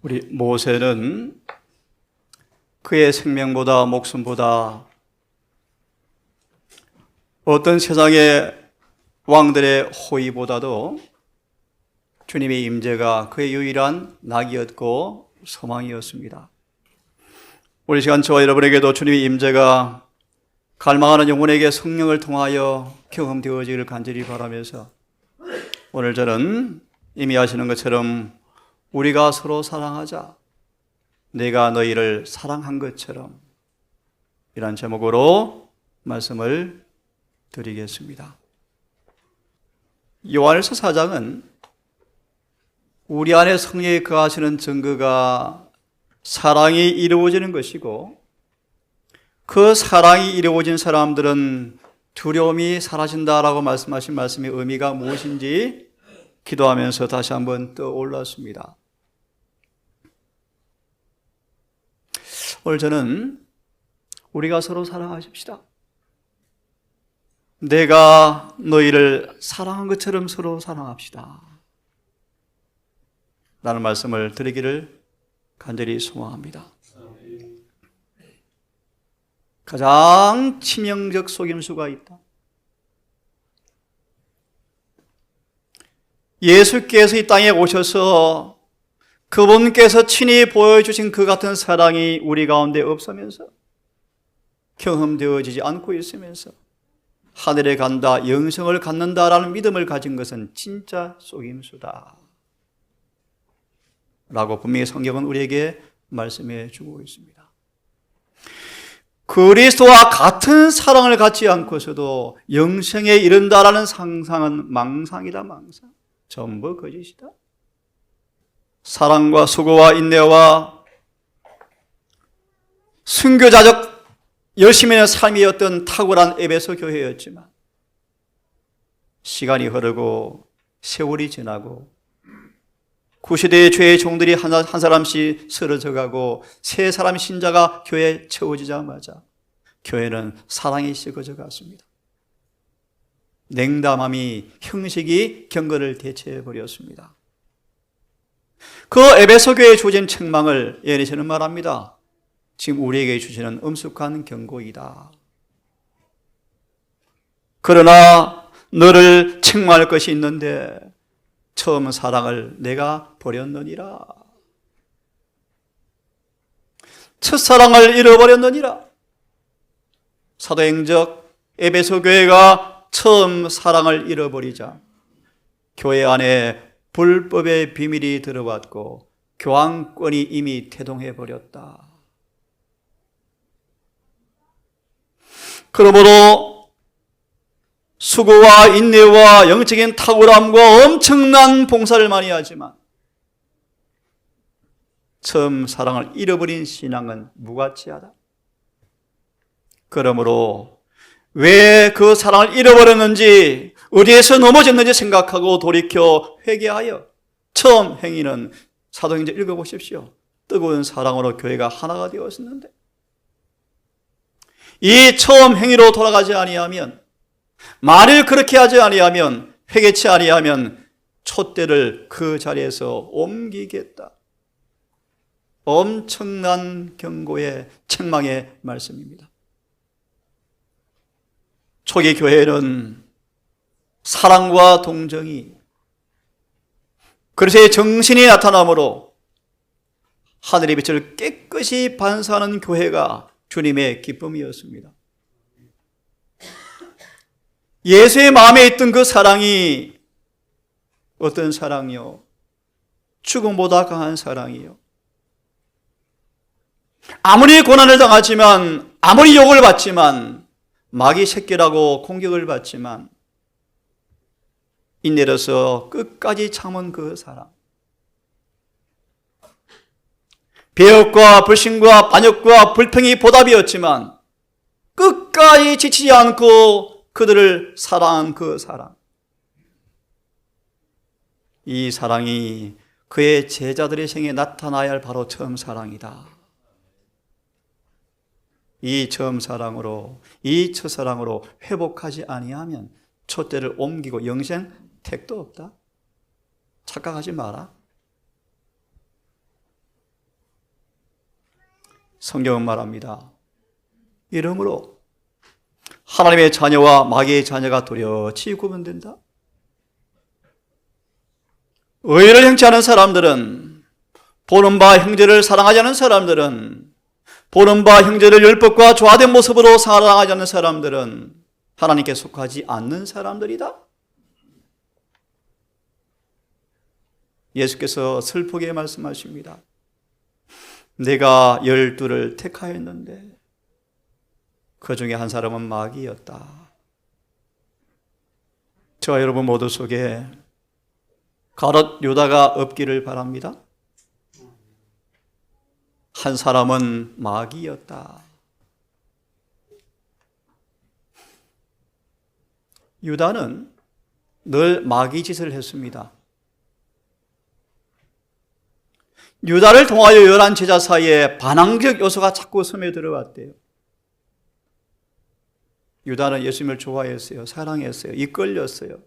우리 모세는 그의 생명보다 목숨보다 어떤 세상의 왕들의 호의보다도 주님의 임재가 그의 유일한 낙이었고 소망이었습니다. 우리 시간 저와 여러분에게도 주님의 임재가 갈망하는 영혼에게 성령을 통하여 경험되어지기를 간절히 바라면서 오늘 저는 이미 아시는 것처럼 우리가 서로 사랑하자, 내가 너희를 사랑한 것처럼, 이란 제목으로 말씀을 드리겠습니다. 요한일서 4장은 우리 안에 성령이 거하시는 증거가 사랑이 이루어지는 것이고, 그 사랑이 이루어진 사람들은 두려움이 사라진다라고 말씀하신 말씀의 의미가 무엇인지 기도하면서 다시 한번 떠올랐습니다. 오늘 저는 우리가 서로 사랑하십시다. 내가 너희를 사랑한 것처럼 서로 사랑합시다. 라는 말씀을 드리기를 간절히 소망합니다. 가장 치명적 속임수가 있다. 예수께서 이 땅에 오셔서 그분께서 친히 보여주신 그 같은 사랑이 우리 가운데 없으면서, 경험되어지지 않고 있으면서 하늘에 간다, 영생을 갖는다라는 믿음을 가진 것은 진짜 속임수다 라고 분명히 성경은 우리에게 말씀해 주고 있습니다. 그리스도와 같은 사랑을 갖지 않고서도 영생에 이른다라는 상상은 망상이다, 망상. 전부 거짓이다. 사랑과 수고와 인내와 순교자적 열심히 하는 삶이었던 탁월한 에베소 교회였지만, 시간이 흐르고 세월이 지나고 구시대의 죄의 종들이 한 사람씩 쓰러져 가고 세 사람 신자가 교회에 채워지자마자 교회는 사랑이 식어져 갔습니다. 냉담함이, 형식이 경건을 대체해버렸습니다. 그 에베소 교회에 주어진 책망을 예언자는 말합니다. 지금 우리에게 주시는 엄숙한 경고이다. 그러나 너를 책망할 것이 있는데 처음 사랑을 내가 버렸느니라. 첫사랑을 잃어버렸느니라. 사도행적 에베소 교회가 처음 사랑을 잃어버리자 교회 안에 불법의 비밀이 들어왔고 교황권이 이미 태동해버렸다. 그러므로 수고와 인내와 영적인 탁월함과 엄청난 봉사를 많이 하지만 처음 사랑을 잃어버린 신앙은 무가치하다. 그러므로 왜 그 사랑을 잃어버렸는지, 어디에서 넘어졌는지 생각하고 돌이켜 회개하여 처음 행위는 사도행전 읽어보십시오. 뜨거운 사랑으로 교회가 하나가 되었었는데, 이 처음 행위로 돌아가지 아니하면, 만일 그렇게 하지 아니하면, 회개치 아니하면 촛대를 그 자리에서 옮기겠다. 엄청난 경고의 책망의 말씀입니다. 초기 교회는 사랑과 동정이, 그리스도의 정신이 나타나므로 하늘의 빛을 깨끗이 반사하는 교회가 주님의 기쁨이었습니다. 예수의 마음에 있던 그 사랑이 어떤 사랑이요? 죽음보다 강한 사랑이요. 아무리 고난을 당하지만, 아무리 욕을 받지만, 마귀 새끼라고 공격을 받지만 인내로서 끝까지 참은 그 사랑, 배역과 불신과 반역과 불평이 보답이었지만 끝까지 지치지 않고 그들을 사랑한 그 사랑, 이 사랑이 그의 제자들의 생에 나타나야 할 바로 처음 사랑이다. 이 처음 사랑으로, 이 첫사랑으로 회복하지 아니하면 촛대를 옮기고 영생 택도 없다. 착각하지 마라. 성경은 말합니다. 이러므로 하나님의 자녀와 마귀의 자녀가 뚜렷이 구분된다. 의를 행치 않은 사람들은, 보는 바 형제를 사랑하지 않은 사람들은, 보는 바 형제를 율법과 조화된 모습으로 사랑하지 않는 사람들은 하나님께 속하지 않는 사람들이다. 예수께서 슬프게 말씀하십니다. 내가 12를 택하였는데 그 중에 한 사람은 마귀였다. 저와 여러분 모두 속에 가롯 유다가 없기를 바랍니다. 한 사람은 마귀였다. 유다는 늘 마귀 짓을 했습니다. 유다를 통하여 11 제자 사이에 반항적 요소가 자꾸 스며들어왔대요. 유다는 예수님을 좋아했어요. 사랑했어요. 이끌렸어요.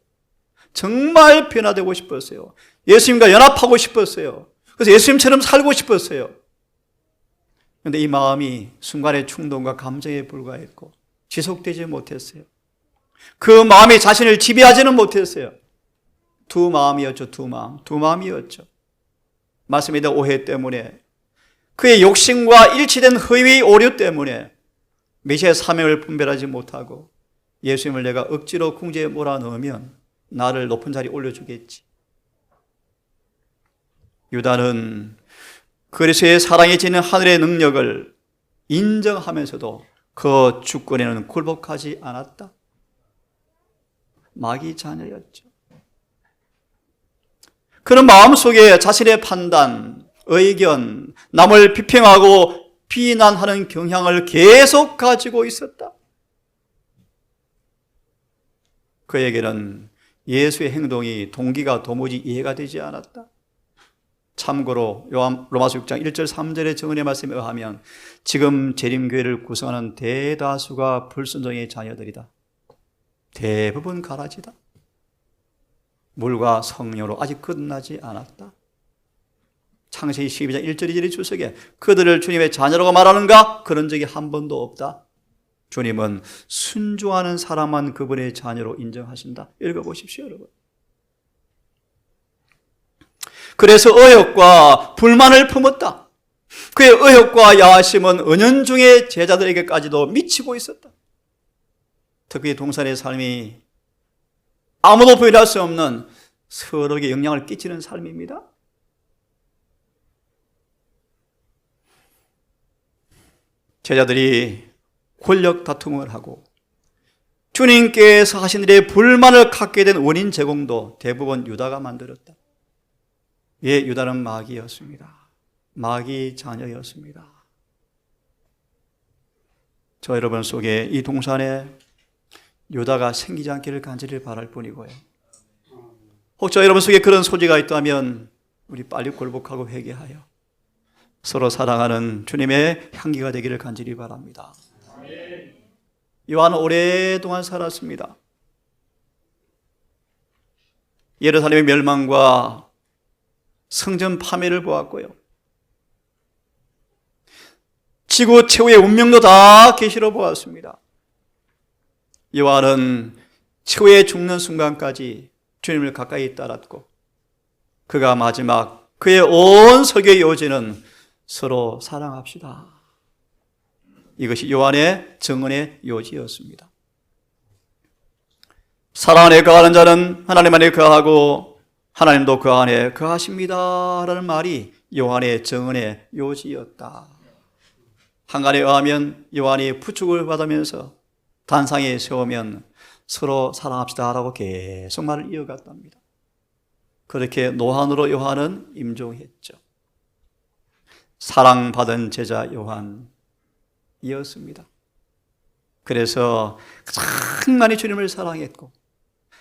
정말 변화되고 싶었어요. 예수님과 연합하고 싶었어요. 그래서 예수님처럼 살고 싶었어요. 그런데 이 마음이 순간의 충동과 감정에 불과했고 지속되지 못했어요. 그 마음이 자신을 지배하지는 못했어요. 두 마음이었죠. 두 마음이었죠. 말씀에 대한 오해 때문에, 그의 욕심과 일치된 허위 오류 때문에 메시아의 사명을 분별하지 못하고 예수님을 내가 억지로 궁지에 몰아넣으면 나를 높은 자리에 올려주겠지. 유다는 그리스도의 사랑에 지닌 하늘의 능력을 인정하면서도 그 주권에는 굴복하지 않았다. 마귀 자녀였죠. 그런 마음속에 자신의 판단, 의견, 남을 비평하고 비난하는 경향을 계속 가지고 있었다. 그에게는 예수의 행동이 동기가 도무지 이해가 되지 않았다. 참고로 로마서 6장 1절 3절의 정언의 말씀에 의하면 지금 재림교회를 구성하는 대다수가 불순종의 자녀들이다. 대부분 가라지다. 물과 성령으로 아직 끝나지 않았다. 창세기 12장 1절 2절의 주석에 그들을 주님의 자녀라고 말하는가? 그런 적이 한 번도 없다. 주님은 순종하는 사람만 그분의 자녀로 인정하신다. 읽어보십시오, 여러분. 그래서 의욕과 불만을 품었다. 그의 의욕과 야심은 은연중에 제자들에게까지도 미치고 있었다. 특히 동산의 삶이 아무도 부인할 수 없는 서로에게 영향을 끼치는 삶입니다. 제자들이 권력 다툼을 하고 주님께서 하신 일에 불만을 갖게 된 원인 제공도 대부분 유다가 만들었다. 예, 유다는 마귀였습니다. 마귀 자녀였습니다. 저 여러분 속에 이 동산에 유다가 생기지 않기를 간절히 바랄 뿐이고요. 혹시 여러분 속에 그런 소지가 있다면 우리 빨리 굴복하고 회개하여 서로 사랑하는 주님의 향기가 되기를 간절히 바랍니다. 요한은 오랫동안 살았습니다. 예루살렘의 멸망과 성전 파멸을 보았고요. 지구 최후의 운명도 다 계시로 보았습니다. 요한은 최후의 죽는 순간까지 주님을 가까이 따랐고 그가 마지막 그의 온 설교의 요지는 서로 사랑합시다. 이것이 요한의 증언의 요지였습니다. 사랑 안에 거하는 자는 하나님 안에 거하고 하나님도 그 안에 거하십니다 라는 말이 요한의 증언의 요지였다. 한간에 의하면 요한이 부축을 받으면서 단상에 세우면 서로 사랑합시다 라고 계속 말을 이어갔답니다. 그렇게 노한으로 요한은 임종했죠. 사랑받은 제자 요한이었습니다. 그래서 가장 많이 주님을 사랑했고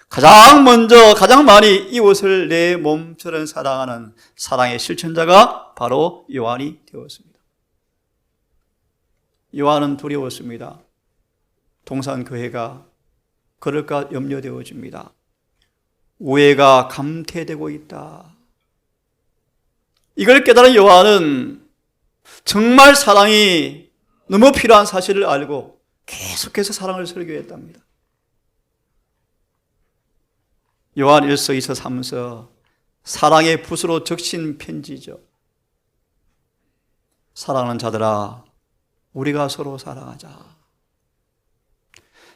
가장 먼저 가장 많이 이웃을 내 몸처럼 사랑하는 사랑의 실천자가 바로 요한이 되었습니다. 요한은 두려웠습니다. 동산교회가 그럴까 염려되어집니다. 우애가 감퇴되고 있다. 이걸 깨달은 요한은 정말 사랑이 너무 필요한 사실을 알고 계속해서 사랑을 설교했답니다. 요한 1서, 2서, 3서 사랑의 붓으로 적신 편지죠. 사랑하는 자들아, 우리가 서로 사랑하자.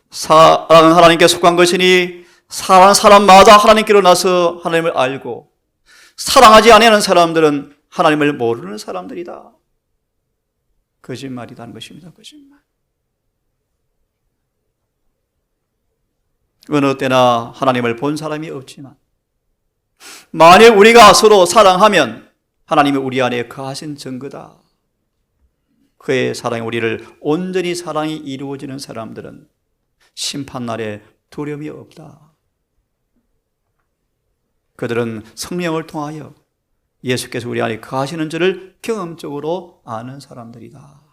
사랑은 하나님께 속한 것이니 사랑하는 사람마다 하나님께로 나서 하나님을 알고, 사랑하지 아니하는 사람들은 하나님을 모르는 사람들이다. 거짓말이라는 것입니다. 거짓말. 어느 때나 하나님을 본 사람이 없지만 만일 우리가 서로 사랑하면 하나님이 우리 안에 거하신 증거다. 그의 사랑이 우리를 온전히 사랑이 이루어지는 사람들은 심판날에 두려움이 없다. 그들은 성령을 통하여 예수께서 우리 안에 거하시는 줄을 경험적으로 아는 사람들이다.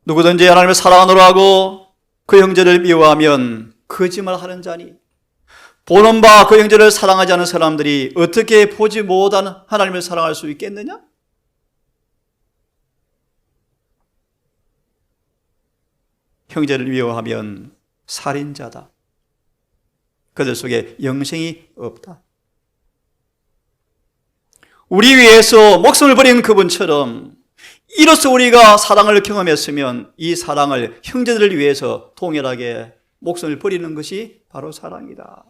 누구든지 하나님을 사랑하노라 하고 그 형제를 미워하면 거짓말하는 자니, 보는 바 그 형제를 사랑하지 않은 사람들이 어떻게 보지 못한 하나님을 사랑할 수 있겠느냐? 형제를 미워하면 살인자다. 그들 속에 영생이 없다. 우리 위해서 목숨을 버린 그분처럼 이로써 우리가 사랑을 경험했으면 이 사랑을 형제들을 위해서 동일하게 목숨을 버리는 것이 바로 사랑이다.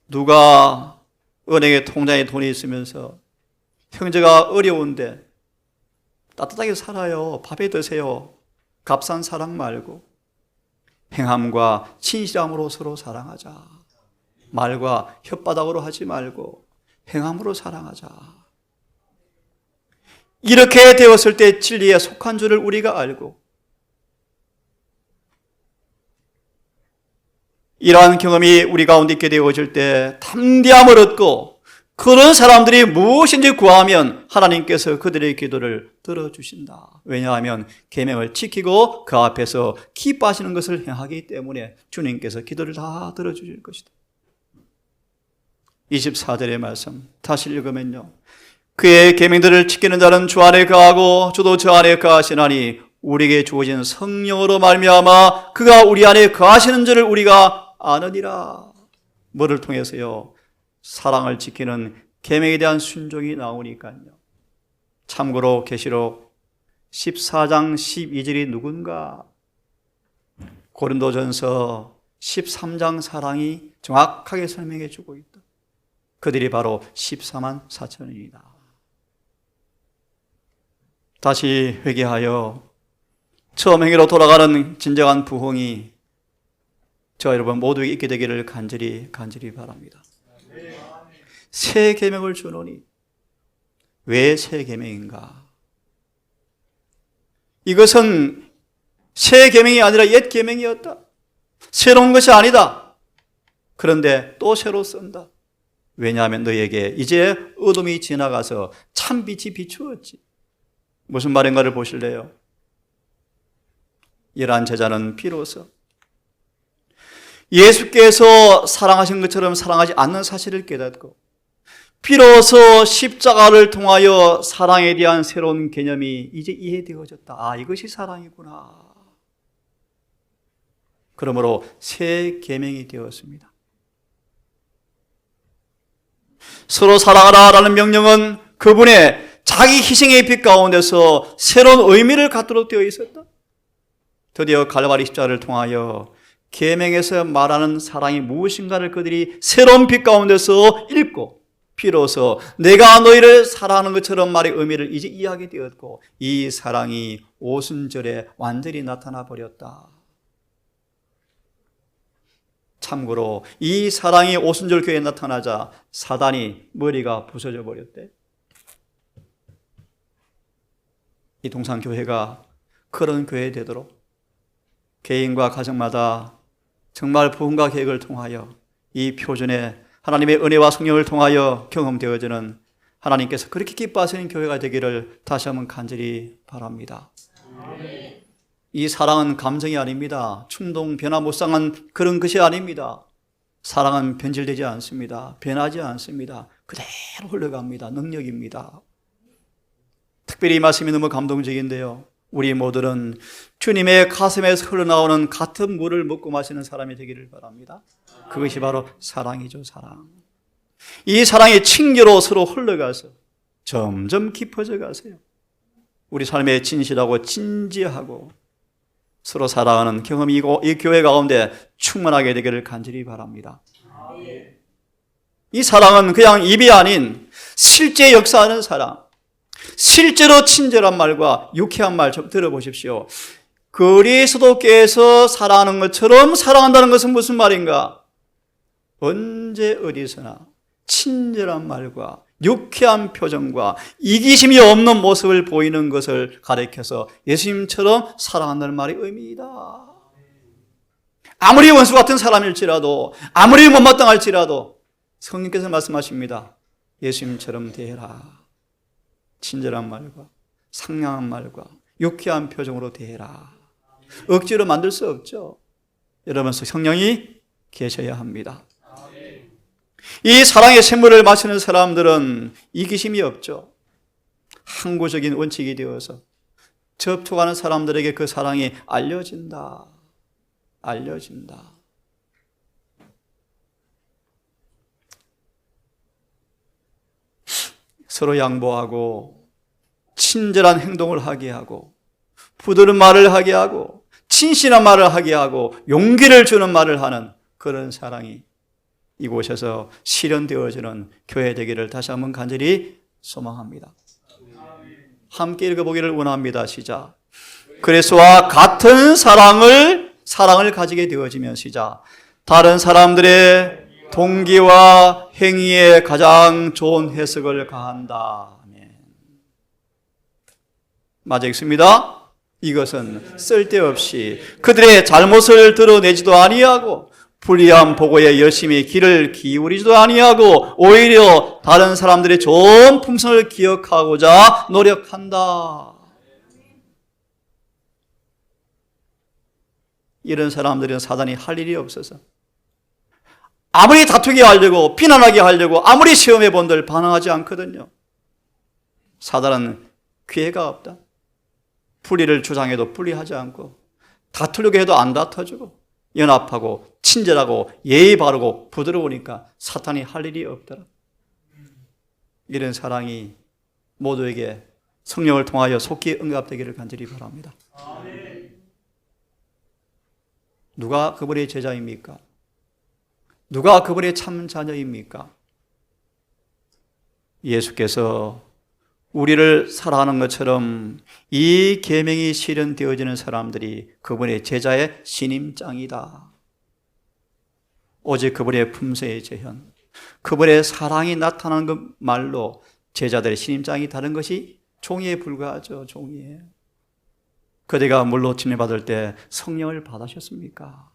누가 은행에 통장에 돈이 있으면서 형제가 어려운데 따뜻하게 살아요, 밥에 드세요, 값싼 사랑 말고 행함과 진실함으로 서로 사랑하자. 말과 혓바닥으로 하지 말고 행함으로 사랑하자. 이렇게 되었을 때 진리에 속한 줄을 우리가 알고, 이러한 경험이 우리 가운데 있게 되어질 때 담대함을 얻고 그런 사람들이 무엇인지 구하면 하나님께서 그들의 기도를 들어주신다. 왜냐하면 계명을 지키고 그 앞에서 기뻐하시는 것을 행하기 때문에 주님께서 기도를 다 들어주실 것이다. 24절의 말씀 다시 읽으면요, 그의 계명들을 지키는 자는 주 안에 거하고 주도 저 안에 거하시나니 우리에게 주어진 성령으로 말미암아 그가 우리 안에 거하시는 줄을 우리가 아느니라. 뭐를 통해서요? 사랑을 지키는 계명에 대한 순종이 나오니까요. 참고로 계시록 14장 12절이 누군가? 고린도전서 13장 사랑이 정확하게 설명해 주고 있다. 그들이 바로 14만 4천입니다. 다시 회개하여 처음 행위로 돌아가는 진정한 부흥이 저와 여러분 모두에게 있게 되기를 간절히 바랍니다. 새 계명을 주노니 왜 새 계명인가? 이것은 새 계명이 아니라 옛 계명이었다. 새로운 것이 아니다. 그런데 또 새로 쓴다. 왜냐하면 너희에게 이제 어둠이 지나가서 참빛이 비추었지. 무슨 말인가를 보실래요? 이러한 제자는 비로소 예수께서 사랑하신 것처럼 사랑하지 않는 사실을 깨닫고 비로소 십자가를 통하여 사랑에 대한 새로운 개념이 이제 이해되어졌다. 아, 이것이 사랑이구나. 그러므로 새 계명이 되었습니다. 서로 사랑하라라는 명령은 그분의 자기 희생의 빛 가운데서 새로운 의미를 갖도록 되어 있었다. 드디어 갈바리 십자가를 통하여 계명에서 말하는 사랑이 무엇인가를 그들이 새로운 빛 가운데서 읽고 비로소 내가 너희를 사랑하는 것처럼 말의 의미를 이제 이해하게 되었고 이 사랑이 오순절에 완전히 나타나 버렸다. 참고로 이 사랑이 오순절 교회에 나타나자 사단이 머리가 부서져 버렸대. 이 동산교회가 그런 교회 되도록 개인과 가정마다 정말 부흥과 계획을 통하여 이 표준에 하나님의 은혜와 성령을 통하여 경험되어지는 하나님께서 그렇게 기뻐하시는 교회가 되기를 다시 한번 간절히 바랍니다. 이 사랑은 감정이 아닙니다. 충동, 변화무쌍한 그런 것이 아닙니다. 사랑은 변질되지 않습니다. 변하지 않습니다. 그대로 흘러갑니다. 능력입니다. 특별히 이 말씀이 너무 감동적인데요. 우리 모두는 주님의 가슴에서 흘러나오는 같은 물을 먹고 마시는 사람이 되기를 바랍니다. 그것이 바로 사랑이죠, 사랑. 이 사랑이 층계로 서로 흘러가서 점점 깊어져 가세요. 우리 삶에 진실하고 진지하고 서로 사랑하는 경험이 이 교회 가운데 충만하게 되기를 간절히 바랍니다. 이 사랑은 그냥 입이 아닌 실제 역사하는 사랑, 실제로 친절한 말과 유쾌한 말 좀 들어보십시오. 그리스도께서 사랑하는 것처럼 사랑한다는 것은 무슨 말인가? 언제 어디서나 친절한 말과 유쾌한 표정과 이기심이 없는 모습을 보이는 것을 가리켜서 예수님처럼 사랑한다는 말의 의미이다. 아무리 원수 같은 사람일지라도, 아무리 못마땅할지라도 성령께서 말씀하십니다. 예수님처럼 대해라. 친절한 말과 상냥한 말과 유쾌한 표정으로 대해라. 억지로 만들 수 없죠. 여러분, 성령이 계셔야 합니다. 이 사랑의 샘물을 마시는 사람들은 이기심이 없죠. 항구적인 원칙이 되어서 접촉하는 사람들에게 그 사랑이 알려진다. 서로 양보하고 친절한 행동을 하게 하고 부드러운 말을 하게 하고 진실한 말을 하게 하고 용기를 주는 말을 하는 그런 사랑이 이곳에서 실현되어지는 교회 되기를 다시 한번 간절히 소망합니다. 함께 읽어보기를 원합니다. 시작. 그리스도와 같은 사랑을 가지게 되어지면 시작. 다른 사람들의 동기와 행위에 가장 좋은 해석을 가한다. 아멘. 맞아 읽습니다. 이것은 쓸데없이 그들의 잘못을 드러내지도 아니하고 불리한 보고에 열심히 귀를 기울이지도 아니하고 오히려 다른 사람들의 좋은 품성을 기억하고자 노력한다. 이런 사람들은 사단이 할 일이 없어서 아무리 다투게 하려고 비난하게 하려고 아무리 시험해 본들 반항하지 않거든요. 사단은 기회가 없다. 불의를 주장해도 불의하지 않고 다투려고 해도 안 다퉈주고 연합하고 친절하고 예의 바르고 부드러우니까 사탄이 할 일이 없더라. 이런 사랑이 모두에게 성령을 통하여 속히 응답되기를 간절히 바랍니다. 누가 그분의 제자입니까? 누가 그분의 참 자녀입니까? 예수께서 우리를 사랑하는 것처럼 이 계명이 실현되어지는 사람들이 그분의 제자의 신임장이다. 오직 그분의 품새의 재현, 그분의 사랑이 나타나는 것 말로 제자들의 신임장이 다른 것이 종이에 불과하죠. 종이에. 그대가 물로 침례받을 때 성령을 받으셨습니까?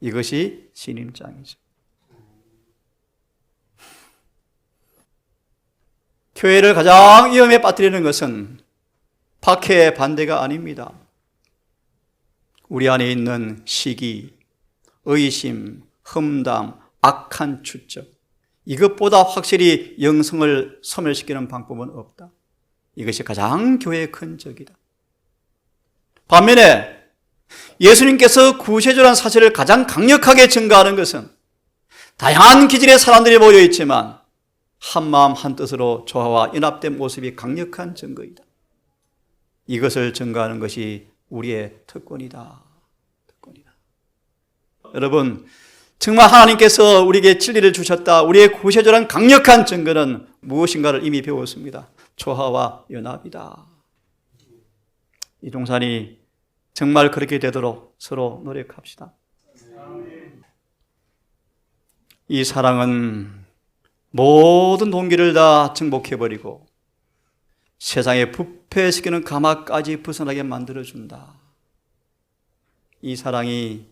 이것이 신임장이죠. 교회를 가장 위험에 빠뜨리는 것은 박해의 반대가 아닙니다. 우리 안에 있는 시기, 의심, 험담, 악한 추적, 이것보다 확실히 영성을 소멸시키는 방법은 없다. 이것이 가장 교회의 큰 적이다. 반면에 예수님께서 구세주라는 사실을 가장 강력하게 증거하는 것은 다양한 기질의 사람들이 모여 있지만 한마음 한뜻으로 조화와 연합된 모습이 강력한 증거이다. 이것을 증거하는 것이 우리의 특권이다. 여러분, 정말 하나님께서 우리에게 진리를 주셨다. 우리의 구세주라는 강력한 증거는 무엇인가를 이미 배웠습니다. 조화와 연합이다. 이동산이 정말 그렇게 되도록 서로 노력합시다. 이 사랑은 모든 동기를 다 정복해버리고 세상에 부패시키는 가마까지 벗어나게 만들어준다. 이 사랑이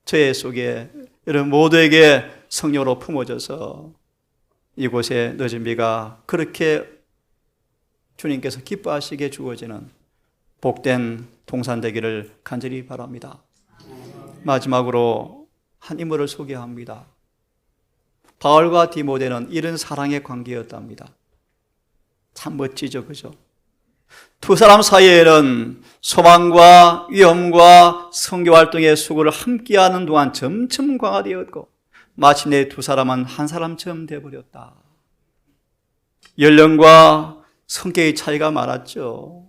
저의 속에 여러분 모두에게 성령으로 품어져서 이곳에 늦은 비가 그렇게 주님께서 기뻐하시게 주어지는 복된 동산 되기를 간절히 바랍니다. 마지막으로 한 인물을 소개합니다. 바울과 디모데는 이런 사랑의 관계였답니다. 참 멋지죠, 그죠? 두 사람 사이에는 소망과 위험과 선교활동의 수고를 함께하는 동안 점점 강화되었고 마침내 두 사람은 한 사람처럼 되어버렸다. 연령과 성격의 차이가 많았죠.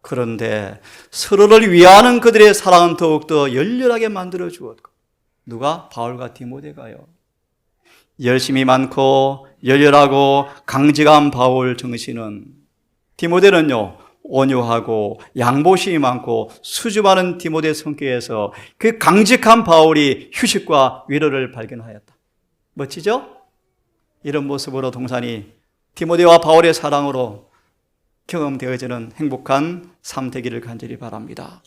그런데 서로를 위하는 그들의 사랑은 더욱더 열렬하게 만들어 주었고, 누가? 바울과 디모데가요. 열심히 많고 열렬하고 강직한 바울 정신은 디모데는요, 온유하고 양보심이 많고 수줍 많은 디모데 성격에서 그 강직한 바울이 휴식과 위로를 발견하였다. 멋지죠? 이런 모습으로 동산이 디모데와 바울의 사랑으로 경험되어지는 행복한 삶 되기를 간절히 바랍니다.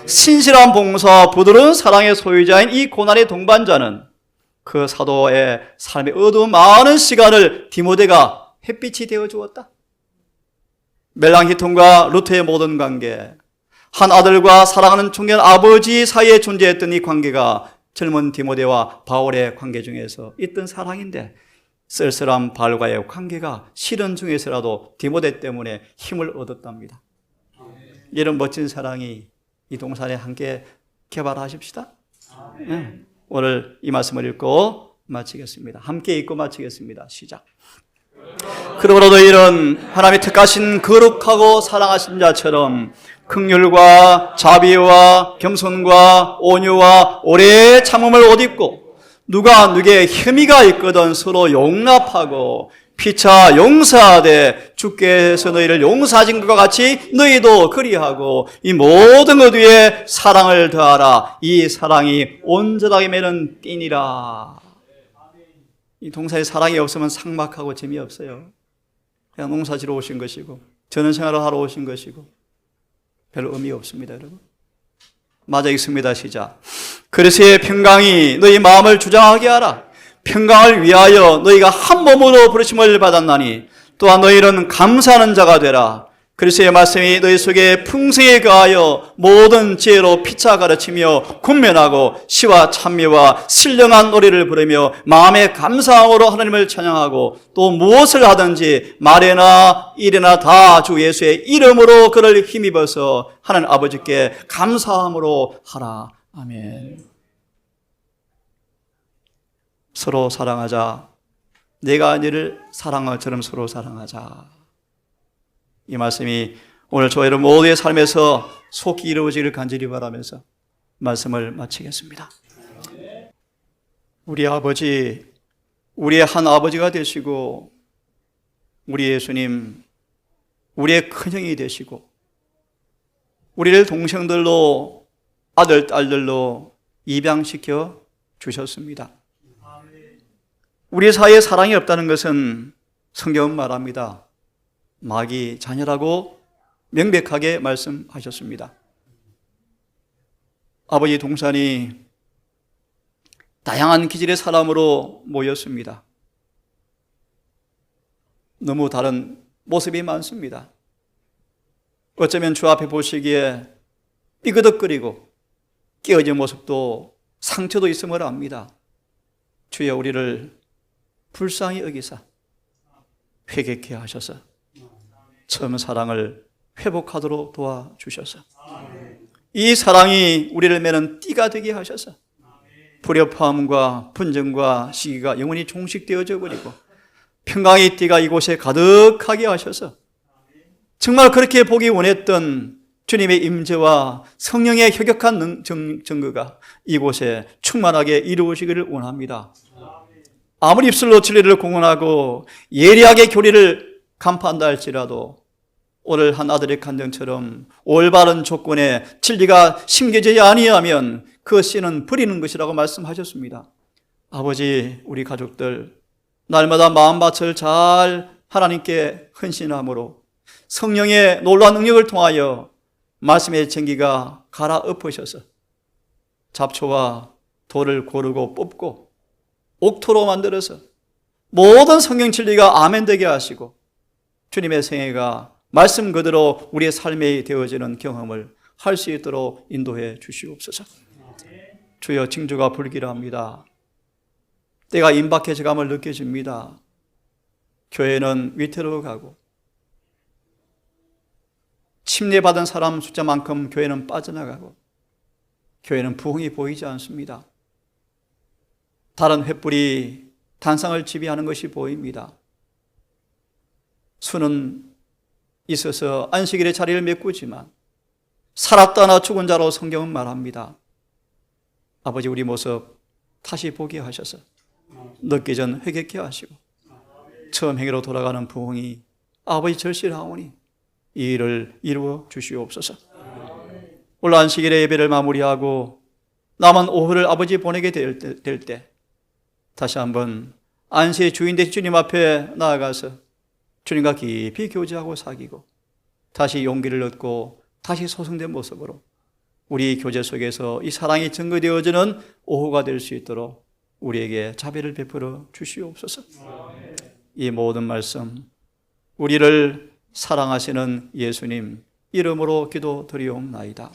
신실한 봉사와 부드러운 사랑의 소유자인 이 고난의 동반자는 그 사도의 삶의 어두운 많은 시간을 디모데가 햇빛이 되어 주었다. 멜랑히톤과 루트의 모든 관계, 한 아들과 사랑하는 청년 아버지 사이에 존재했던 이 관계가 젊은 디모데와 바울의 관계 중에서 있던 사랑인데, 쓸쓸한 바울과의 관계가 시련 중에서라도 디모데 때문에 힘을 얻었답니다. 이런 멋진 사랑이 이 동산에 함께 개발하십시다. 네. 오늘 이 말씀을 읽고 마치겠습니다. 함께 읽고 마치겠습니다. 시작. 그러므로도 이런 하나님의 택하신 거룩하고 사랑하신 자처럼 긍휼과 자비와 겸손과 온유와 오래 참음을 옷 입고, 누가 누구에 혐의가 있거든 서로 용납하고 피차 용서하되 주께서 너희를 용서하신 것과 같이 너희도 그리하고 이 모든 것 위에 사랑을 더하라. 이 사랑이 온전하게 매는 띠니라. 이 동사에 사랑이 없으면 삭막하고 재미없어요. 그냥 농사지러 오신 것이고 전원생활을 하러 오신 것이고 별 의미 없습니다, 여러분. 맞아 읽습니다. 시작. 그리스도의 평강이 너희 마음을 주장하게 하라. 평강을 위하여 너희가 한 몸으로 부르심을 받았나니 또한 너희는 감사하는 자가 되라. 그리스도의 말씀이 너희 속에 풍성히 거하여 모든 지혜로 피차 가르치며 군면하고 시와 찬미와 신령한 노래를 부르며 마음의 감사함으로 하나님을 찬양하고, 또 무엇을 하든지 말에나 일에나 다 주 예수의 이름으로 그를 힘입어서 하나님 아버지께 감사함으로 하라. 아멘. 서로 사랑하자. 내가 너를 사랑한 것처럼 서로 사랑하자. 이 말씀이 오늘 저 여러분 모두의 삶에서 속히 이루어지기를 간절히 바라면서 말씀을 마치겠습니다. 우리 아버지, 우리의 한 아버지가 되시고 우리 예수님, 우리의 큰형이 되시고 우리를 동생들로 아들, 딸들로 입양시켜 주셨습니다. 우리 사이에 사랑이 없다는 것은 성경은 말합니다. 마귀 자녀라고 명백하게 말씀하셨습니다. 아버지 동산이 다양한 기질의 사람으로 모였습니다. 너무 다른 모습이 많습니다. 어쩌면 주 앞에 보시기에 삐그덕거리고 깨어진 모습도 상처도 있음을 압니다. 주여 우리를 불쌍히 여기사 회개케 하셔서 처음 사랑을 회복하도록 도와주셔서 이 사랑이 우리를 매는 띠가 되게 하셔서 불협화음과 분쟁과 시기가 영원히 종식되어져 버리고 평강의 띠가 이곳에 가득하게 하셔서 정말 그렇게 보기 원했던 주님의 임재와 성령의 혁혁한 증거가 이곳에 충만하게 이루어지기를 원합니다. 아무리 입술로 진리를 공언하고 예리하게 교리를 간파한다 할지라도 오늘 한 아들의 간증처럼 올바른 조건에 진리가 심겨지지 아니하면 그 씨는 버리는 것이라고 말씀하셨습니다. 아버지, 우리 가족들 날마다 마음밭을 잘 하나님께 헌신함으로 성령의 놀라운 능력을 통하여 말씀의 전기가 갈아엎으셔서 잡초와 돌을 고르고 뽑고 옥토로 만들어서 모든 성경 진리가 아멘 되게 하시고 주님의 생애가 말씀 그대로 우리의 삶에 되어지는 경험을 할 수 있도록 인도해 주시옵소서. 주여 징조가 불길합니다. 때가 임박해져감을 느껴집니다. 교회는 위태로워가고 침례받은 사람 숫자만큼 교회는 빠져나가고 교회는 부흥이 보이지 않습니다. 다른 횃불이 단상을 지배하는 것이 보입니다. 수는 있어서 안식일의 자리를 메꾸지만 살았다나 죽은 자로 성경은 말합니다. 아버지 우리 모습 다시 보게 하셔서 늦기 전 회개케 하시고 처음 행위로 돌아가는 부흥이 아버지 절실하오니 이 일을 이루어 주시옵소서. 오늘 안식일의 예배를 마무리하고 남은 오후를 아버지 보내게 될 때 다시 한번 안식의 주인 되신 주님 앞에 나아가서 주님과 깊이 교제하고 사귀고 다시 용기를 얻고 다시 소성된 모습으로 우리 교제 속에서 이 사랑이 증거되어지는 오후가 될 수 있도록 우리에게 자비를 베풀어 주시옵소서. 이 모든 말씀 우리를 사랑하시는 예수님 이름으로 기도드리옵나이다.